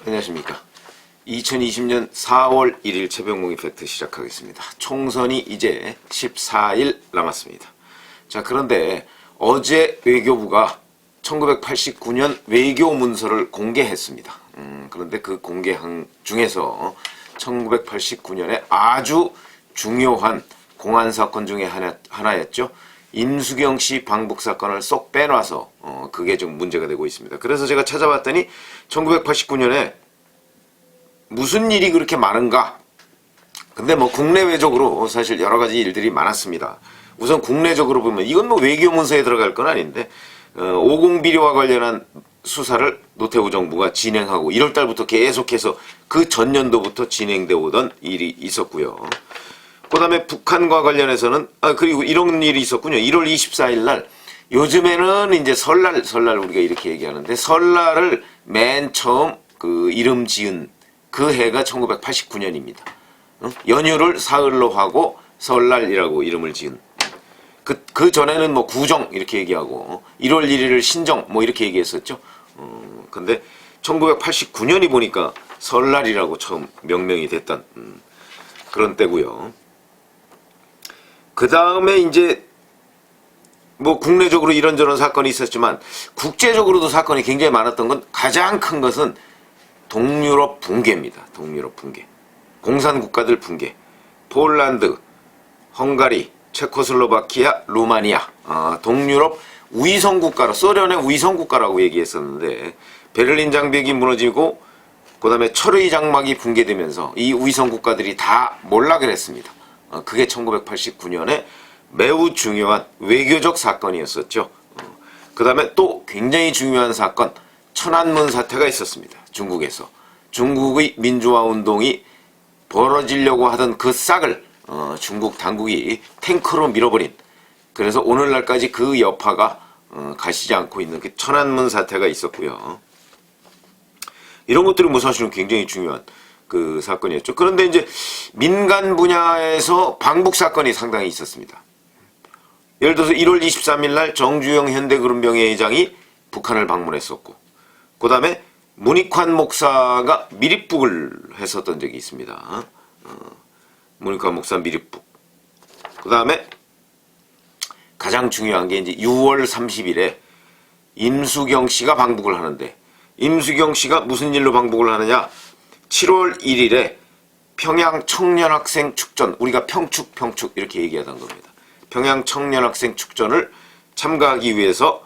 안녕하십니까. 2020년 4월 1일 최병봉 이펙트 시작하겠습니다. 총선이 이제 14일 남았습니다. 자, 그런데 어제 외교부가 1989년 외교 문서를 공개했습니다. 그런데 그 공개한 중에서 1989년에 아주 중요한 공안사건 중에 하나였죠. 임수경 씨 방북 사건을 쏙 빼놔서 그게 좀 문제가 되고 있습니다. 그래서 제가 찾아봤더니 1989년에 무슨 일이 그렇게 많은가? 근데 뭐 국내외적으로 사실 여러 가지 일들이 많았습니다. 우선 국내적으로 보면 이건 뭐 외교 문서에 들어갈 건 아닌데 50 비리와 관련한 수사를 노태우 정부가 진행하고 1월 달부터 계속해서 그 전년도부터 진행되어 오던 일이 있었고요. 그 다음에 북한과 관련해서는 그리고 이런 일이 있었군요. 1월 24일 날 요즘에는 이제 설날 우리가 이렇게 얘기하는데 설날을 맨 처음 그 이름 지은 그 해가 1989년입니다. 연휴를 사흘로 하고 설날이라고 이름을 지은. 그 전에는 뭐 구정 이렇게 얘기하고 1월 1일을 신정 뭐 이렇게 얘기했었죠. 근데 1989년이 보니까 설날이라고 처음 명명이 됐던 그런 때고요. 그 다음에 이제 뭐 국내적으로 이런저런 사건이 있었지만 국제적으로도 사건이 굉장히 많았던 건 가장 큰 것은 동유럽 붕괴입니다. 동유럽 붕괴. 공산국가들 붕괴. 폴란드, 헝가리, 체코슬로바키아, 루마니아. 동유럽 위성국가로 소련의 위성국가라고 얘기했었는데 베를린 장벽이 무너지고 그 다음에 철의 장막이 붕괴되면서 이 위성국가들이 다 몰락을 했습니다. 그게 1989년에 매우 중요한 외교적 사건이었었죠. 그 다음에 또 굉장히 중요한 사건, 천안문 사태가 있었습니다. 중국에서. 중국의 민주화 운동이 벌어지려고 하던 그 싹을 중국 당국이 탱크로 밀어버린, 그래서 오늘날까지 그 여파가 가시지 않고 있는 그 천안문 사태가 있었고요. 이런 것들이 뭐 사실은 굉장히 중요한 그 사건이었죠. 그런데 이제 민간 분야에서 방북 사건이 상당히 있었습니다. 예를 들어서 1월 23일 날 정주영 현대그룹명예 회장이 북한을 방문했었고, 그 다음에 문익환 목사가 미립북을 했었던 적이 있습니다. 문익환 목사 미립북. 그 다음에 가장 중요한 게 이제 6월 30일에 임수경 씨가 방북을 하는데, 임수경 씨가 무슨 일로 방북을 하느냐? 7월 1일에 평양 청년학생 축전, 우리가 평축 이렇게 얘기하던 겁니다. 평양 청년학생 축전을 참가하기 위해서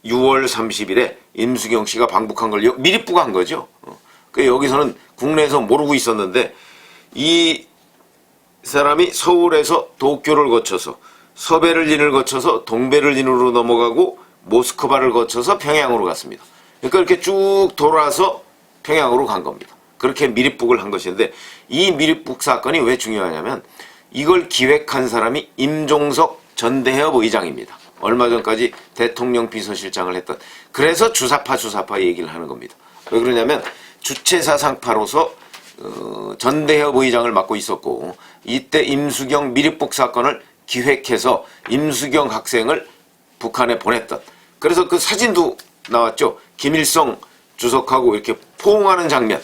6월 30일에 임수경 씨가 방북한 걸 미립북한 거죠. 그 여기서는 국내에서 모르고 있었는데 이 사람이 서울에서 도쿄를 거쳐서 서베를린을 거쳐서 동베를린으로 넘어가고 모스크바를 거쳐서 평양으로 갔습니다. 그러니까 이렇게 쭉 돌아서 평양으로 간 겁니다. 그렇게 미립북을 한 것인데 이 미립북 사건이 왜 중요하냐면 이걸 기획한 사람이 임종석 전 대협 의장입니다. 얼마 전까지 대통령 비서실장을 했던. 그래서 주사파 얘기를 하는 겁니다. 왜 그러냐면 주체사상파로서 전 대협 의장을 맡고 있었고 이때 임수경 미립북 사건을 기획해서 임수경 학생을 북한에 보냈던. 그래서 그 사진도 나왔죠. 김일성 주석하고 이렇게 포옹하는 장면.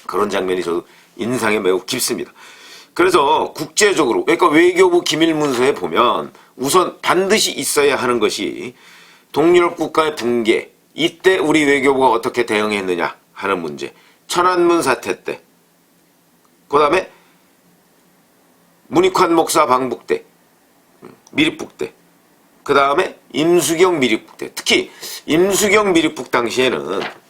그런 장면이 저도 인상에 매우 깊습니다. 그래서 국제적으로, 그러니까 외교부 기밀문서에 보면 우선 반드시 있어야 하는 것이 동유럽 국가의 붕괴, 이때 우리 외교부가 어떻게 대응했느냐 하는 문제, 천안문 사태 때, 그 다음에 문익환 목사 방북 때, 미립북 때, 그 다음에 임수경 미립북 때. 특히 임수경 미립북 당시에는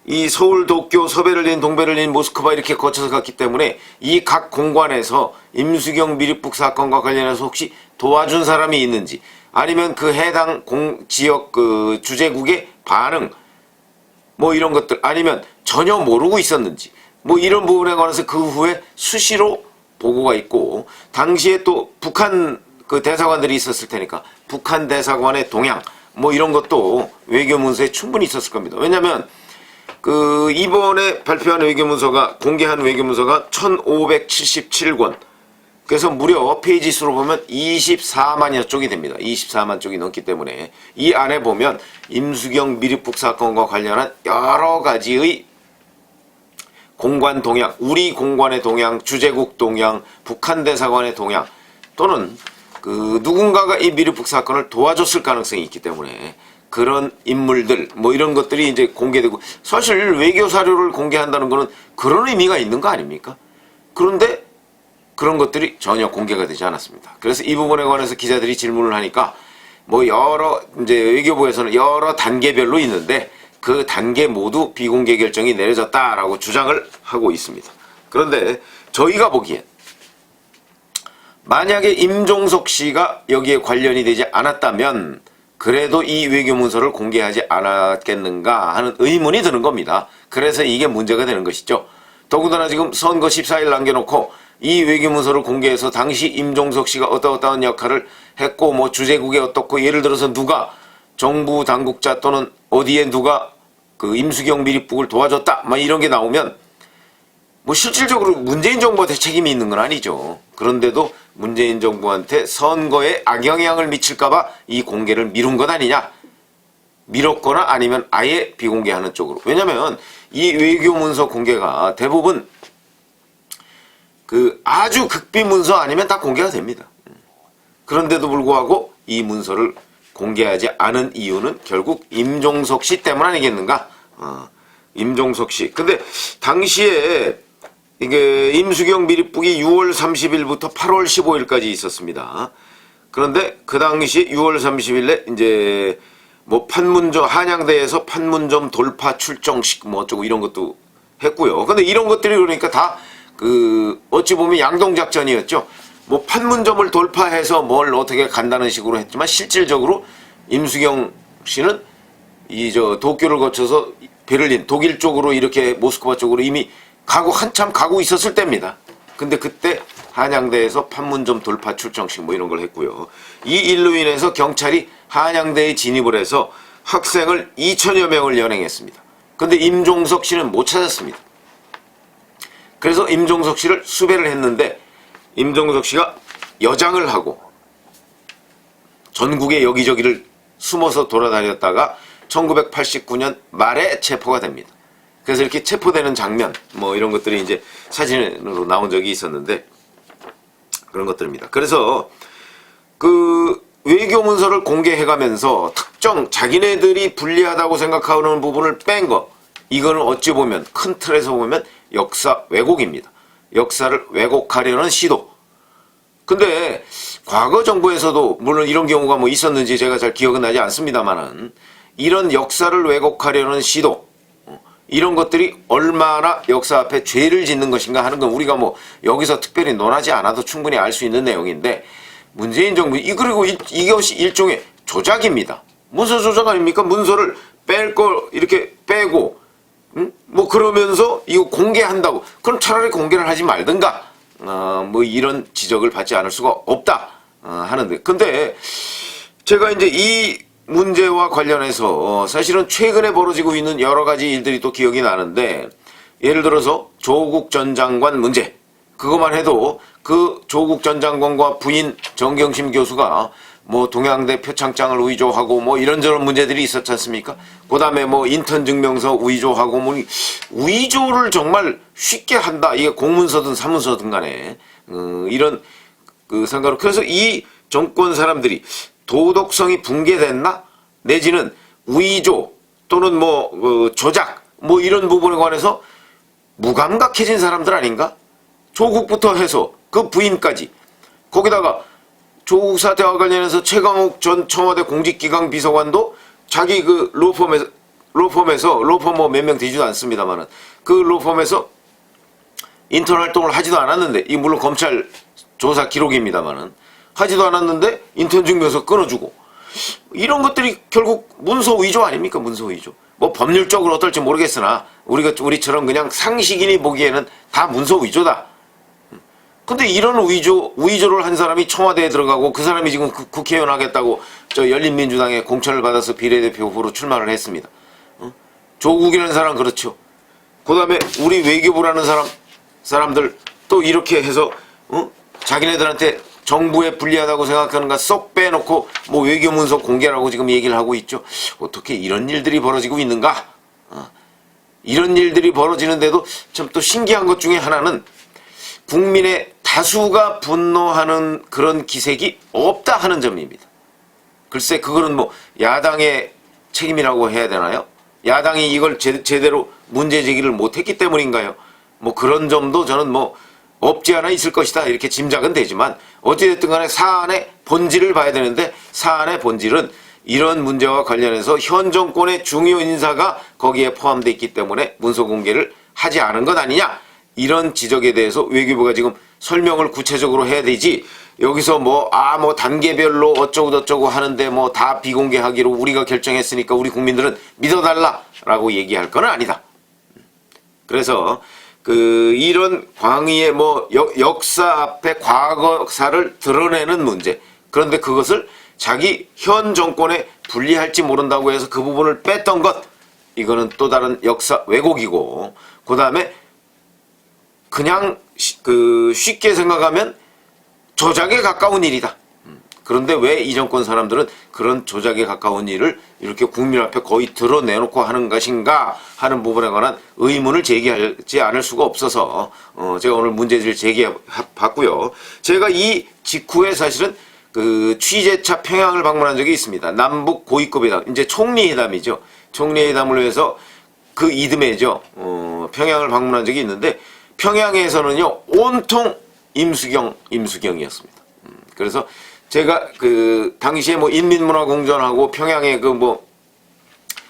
이 서울, 도쿄, 서베를린, 동베를린, 모스크바 이렇게 거쳐서 갔기 때문에 이 각 공관에서 임수경 미립북 사건과 관련해서 혹시 도와준 사람이 있는지, 아니면 그 해당 지역 그 주재국의 반응, 뭐 이런 것들, 아니면 전혀 모르고 있었는지, 뭐 이런 부분에 관해서 그 후에 수시로 보고가 있고, 당시에 또 북한 그 대사관들이 있었을 테니까 북한 대사관의 동향, 뭐 이런 것도 외교문서에 충분히 있었을 겁니다. 왜냐면 그 이번에 발표한 외교문서가, 공개한 외교문서가 1577권, 그래서 무려 페이지 수로 보면 24만여 쪽이 됩니다. 24만 쪽이 넘기 때문에 이 안에 보면 임수경 미륵북 사건과 관련한 여러 가지의 공관 동향, 우리 공관의 동향, 주재국 동향, 북한 대사관의 동향 또는 그 누군가가 이 미륵북 사건을 도와줬을 가능성이 있기 때문에 그런 인물들 뭐 이런 것들이 이제 공개되고, 사실 외교 사료를 공개한다는 거는 그런 의미가 있는 거 아닙니까? 그런데 그런 것들이 전혀 공개가 되지 않았습니다. 그래서 이 부분에 관해서 기자들이 질문을 하니까 뭐 여러 이제 외교부에서는 여러 단계별로 있는데 그 단계 모두 비공개 결정이 내려졌다라고 주장을 하고 있습니다. 그런데 저희가 보기엔 만약에 임종석 씨가 여기에 관련이 되지 않았다면 그래도 이 외교문서를 공개하지 않았겠는가 하는 의문이 드는 겁니다. 그래서 이게 문제가 되는 것이죠. 더군다나 지금 선거 14일 남겨놓고 이 외교문서를 공개해서 당시 임종석 씨가 어떠한 역할을 했고 뭐 주재국에 어떻고, 예를 들어서 누가 정부 당국자 또는 어디에 누가 그 임수경 미립북을 도와줬다 막 이런 게 나오면 뭐 실질적으로 문재인 정부한테 책임이 있는 건 아니죠. 그런데도 문재인 정부한테 선거에 악영향을 미칠까봐 이 공개를 미룬 것 아니냐, 미뤘거나 아니면 아예 비공개하는 쪽으로. 왜냐면 이 외교문서 공개가 대부분 그 아주 극비 문서 아니면 다 공개가 됩니다. 그런데도 불구하고 이 문서를 공개하지 않은 이유는 결국 임종석 씨 때문 아니겠는가? 임종석 씨. 근데 당시에 이게 임수경 미립북이 6월 30일부터 8월 15일까지 있었습니다. 그런데 그 당시 6월 30일에 이제 뭐 판문점 한양대에서 판문점 돌파 출정식 뭐 어쩌고 이런 것도 했고요. 근데 이런 것들이 그러니까 다 그 어찌 보면 양동작전이었죠. 뭐 판문점을 돌파해서 뭘 어떻게 간다는 식으로 했지만 실질적으로 임수경 씨는 이 저 도쿄를 거쳐서 베를린 독일 쪽으로 이렇게 모스크바 쪽으로 이미 한참 가고 있었을 때입니다. 근데 그때 한양대에서 판문점 돌파 출정식 뭐 이런 걸 했고요. 이 일로 인해서 경찰이 한양대에 진입을 해서 학생을 2천여 명을 연행했습니다. 근데 임종석 씨는 못 찾았습니다. 그래서 임종석 씨를 수배를 했는데 임종석 씨가 여장을 하고 전국의 여기저기를 숨어서 돌아다녔다가 1989년 말에 체포가 됩니다. 그래서 이렇게 체포되는 장면 뭐 이런 것들이 이제 사진으로 나온 적이 있었는데 그런 것들입니다. 그래서 그 외교문서를 공개해가면서 특정 자기네들이 불리하다고 생각하는 부분을 뺀 거, 이거는 어찌 보면 큰 틀에서 보면 역사 왜곡입니다. 역사를 왜곡하려는 시도. 근데 과거 정부에서도 물론 이런 경우가 뭐 있었는지 제가 잘 기억은 나지 않습니다만은 이런 역사를 왜곡하려는 시도, 이런 것들이 얼마나 역사 앞에 죄를 짓는 것인가 하는 건 우리가 뭐 여기서 특별히 논하지 않아도 충분히 알 수 있는 내용인데, 문재인 정부 그리고 이것이 일종의 조작입니다. 문서 조작 아닙니까? 문서를 뺄 걸 이렇게 빼고 뭐 그러면서 이거 공개한다고. 그럼 차라리 공개를 하지 말든가. 뭐 이런 지적을 받지 않을 수가 없다 하는데, 근데 제가 이제 이 문제와 관련해서 사실은 최근에 벌어지고 있는 여러 가지 일들이 또 기억이 나는데, 예를 들어서 조국 전 장관 문제, 그것만 해도 그 조국 전 장관과 부인 정경심 교수가 뭐 동양대 표창장을 위조하고 뭐 이런저런 문제들이 있었지 않습니까? 그 다음에 뭐 인턴 증명서 위조하고 뭐 위조를 정말 쉽게 한다. 이게 공문서든 사문서든 간에 이런 그 생각으로, 그래서 이 정권 사람들이 도덕성이 붕괴됐나? 내지는 위조 또는 뭐 조작 뭐 이런 부분에 관해서 무감각해진 사람들 아닌가? 조국부터 해서 그 부인까지, 거기다가 조국 사태와 관련해서 최강욱 전 청와대 공직기강 비서관도 자기 그 로펌에서 로펌 뭐 몇 명 되지도 않습니다만은 그 로펌에서 인턴 활동을 하지도 않았는데, 이 물론 검찰 조사 기록입니다만은 하지도 않았는데 인턴 증명서 끊어주고, 이런 것들이 결국 문서 위조 아닙니까? 문서 위조. 뭐 법률적으로 어떨지 모르겠으나 우리처럼 그냥 상식인이 보기에는 다 문서 위조다. 근데 이런 위조를 한 사람이 청와대에 들어가고, 그 사람이 지금 국회의원 하겠다고 저 열린민주당에 공천을 받아서 비례대표 후보로 출마를 했습니다. 조국이라는 사람 그렇죠. 그 다음에 우리 외교부라는 사람들 또 이렇게 해서 자기네들한테 정부에 불리하다고 생각하는 거 쏙 빼놓고 뭐 외교문서 공개라고 지금 얘기를 하고 있죠. 어떻게 이런 일들이 벌어지고 있는가? 이런 일들이 벌어지는데도 참 또 신기한 것 중에 하나는 국민의 다수가 분노하는 그런 기색이 없다 하는 점입니다. 글쎄 그거는 뭐 야당의 책임이라고 해야 되나요? 야당이 이걸 제대로 문제 제기를 못했기 때문인가요? 뭐 그런 점도 저는 뭐 없지 않아 있을 것이다 이렇게 짐작은 되지만 어찌됐든 간에 사안의 본질을 봐야 되는데 사안의 본질은 이런 문제와 관련해서 현 정권의 중요 인사가 거기에 포함되어 있기 때문에 문서 공개를 하지 않은 것 아니냐 이런 지적에 대해서 외교부가 지금 설명을 구체적으로 해야 되지 여기서 뭐 단계별로 어쩌고저쩌고 하는데 뭐 다 비공개하기로 우리가 결정했으니까 우리 국민들은 믿어달라라고 얘기할 건 아니다. 그래서 이런 광의의 뭐 역사 앞에 과거사를 드러내는 문제 그런데 그것을 자기 현 정권에 불리할지 모른다고 해서 그 부분을 뺐던 것 이거는 또 다른 역사 왜곡이고 그 다음에 그냥 쉽게 생각하면 조작에 가까운 일이다. 그런데 왜 이 정권 사람들은 그런 조작에 가까운 일을 이렇게 국민 앞에 거의 드러내놓고 하는 것인가 하는 부분에 관한 의문을 제기하지 않을 수가 없어서 제가 오늘 문제를 제기해봤고요. 제가 이 직후에 사실은 취재차 평양을 방문한 적이 있습니다. 남북 고위급 회담, 이제 총리회담이죠. 총리회담을 위해서 그 이듬해죠. 평양을 방문한 적이 있는데 평양에서는요 온통 임수경이었습니다. 그래서 제가 당시에 뭐 인민문화공전하고 평양의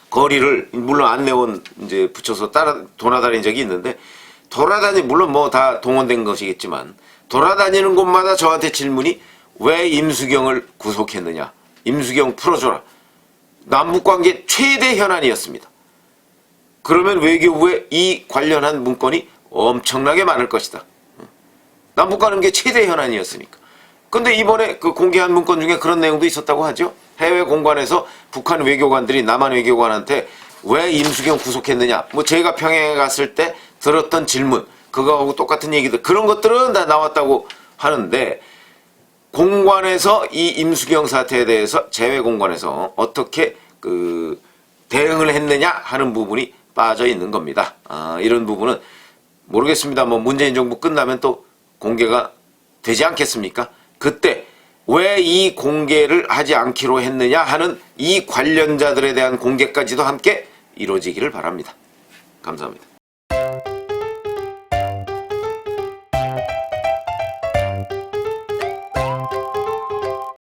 거리를 물론 안내원 이제 붙여서 돌아다닌 적이 있는데 물론 뭐 다 동원된 것이겠지만 돌아다니는 곳마다 저한테 질문이 왜 임수경을 구속했느냐? 임수경 풀어줘라. 남북관계 최대 현안이었습니다. 그러면 외교부에 이 관련한 문건이 엄청나게 많을 것이다. 남북관계 최대 현안이었으니까. 근데 이번에 공개한 문건 중에 그런 내용도 있었다고 하죠. 해외 공관에서 북한 외교관들이 남한 외교관한테 왜 임수경 구속했느냐. 뭐 제가 평양에 갔을 때 들었던 질문, 그거하고 똑같은 얘기들, 그런 것들은 다 나왔다고 하는데 공관에서 이 임수경 사태에 대해서 재외 공관에서 어떻게 대응을 했느냐 하는 부분이 빠져 있는 겁니다. 이런 부분은 모르겠습니다. 뭐 문재인 정부 끝나면 또 공개가 되지 않겠습니까? 그때 왜 이 공개를 하지 않기로 했느냐 하는 이 관련자들에 대한 공개까지도 함께 이루어지기를 바랍니다. 감사합니다.